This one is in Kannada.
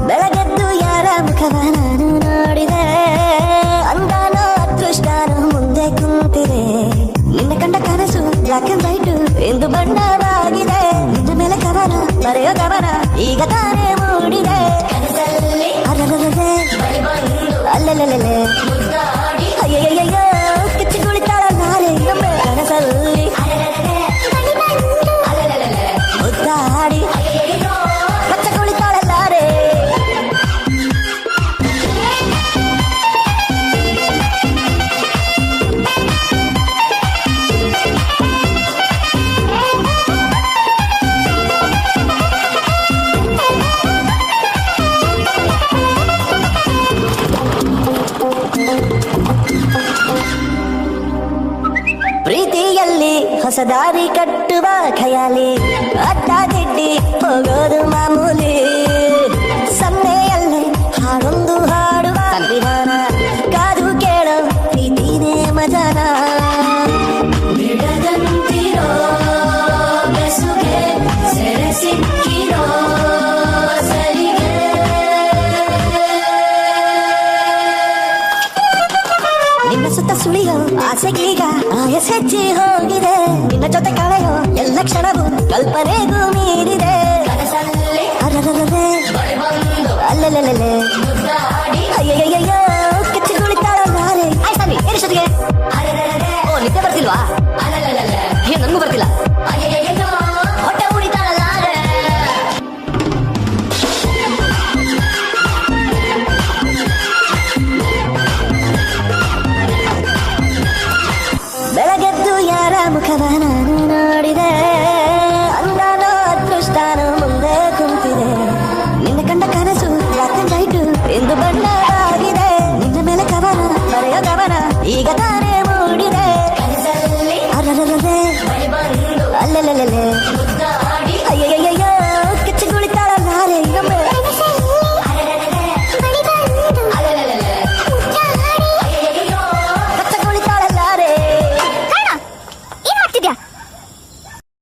ಬೆಳಗೆದ್ದು ಯಾರ ಮುಖವ ನಾನು ನೋಡಿದೆ, ಅಂದಾನೋ ಅದೃಷ್ಟಾನೋ ಮುಂದೆ ಕುಂತಿದೆ. ನಿನ್ನ ಕಂಡ ಕನಸು ಬ್ಲಾಕ್ ಅಂಡ್ ವೈಟ್ ಎಂದು ಬಣ್ಣವಾಗಿದೆ. ನಿನ್ನ ಮೇಲೆ ಕವನ ಬರೆಯೋ ಗಮನ ಈಗ ತಾನೇ ಮೂಡಿದೆ. ಅಲ್ಲಲ್ಲೇ ಅಯ್ಯಯ್ಯಯ್ಯೋ ಕಿಚ್ಚಿ ಕುಳಿತಾಳ ನಾಳೆ ಒಮ್ಮೆ ಕನಸಲ್ಲಿ ಮುದ್ದಾಡಿ ಕಚ್ಚ ಕುಳಿತಾಳ ನಾಳೆ. ಪ್ರೀತಿಯಲ್ಲಿ ಹೊಸ ದಾರಿ ಕಟ್ಟುವ ಖಯಾಲಿ, ಅಡ್ಡ ದಿಡ್ಡಿ ಹೋಗೋದು ಮಾಮೂಲಿ. ಸನ್ನೆಯಲ್ಲಿ ಹಾಡೊಂದು ಹಾಡುವ ವಿಧಾನ, ಕಾದು ಕೇಳೋ ಪ್ರೀತಿನೇ ಮಜಾನ. ಬಿಡದಂತಿರೋ ಬೆಸುಗೆ ಸೆರೆ ಸಿಕ್ಕಿರೋ ಸರಿಗೆ. ನಿನ್ನ ಸುತ್ತ ಸುಳಿಯೋ ಆಸೆಗೀಗ ಆಯಸ್ ಹೆಚ್ಚಿ ಹೋಗಿದೆ. ನಿನ್ನ ಜೊತೆ ಕಳೆಯೋ ಎಲ್ಲ ಕ್ಷಣವೂ ಕಲ್ಪನೆಗೂ ಮೀರಿದೆ. ಅರರರೇ ಅಲ್ಲಲ್ಲೇ ಅಯ್ಯಯ್ಯಯ್ಯೋ ಕಿಚ್ಚಿ ಕುಳಿತಾಳ ನಾಳೆ. ಆಯ್ತಾನಿ ಏನಿಷ್ಟೊತ್ತಿಗೆ? ಓ ನಿದ್ದೆ ಬರ್ತಿಲ್ವಾ? ಏ ನನಗೂ ಬರ್ತಿಲ್ಲ. ಹೊಟ್ಟೆ ಉಳಿತಾಳ ನಾಳೆ. ಬೆಳಗೆದ್ದು ಯಾರ ಮುಖವ ನಾನು ನೋಡಿದೆ, ಅಂದಾನೋ ಅದೃಷ್ಟಾನೋ ಮುಂದೆ ಕುಂತಿದೆ. ನಿನ್ನ ಕಂಡ ಕನಸು ಬ್ಲಾಕ್ ಅಂಡ್ ವೈಟ್ ಎಂದು ಬಣ್ಣವಾಗಿದೆ. ನಿನ್ನ ಮೇಲೆ ಕವನ ಬರೆಯೋ ಗಮನ ಈಗ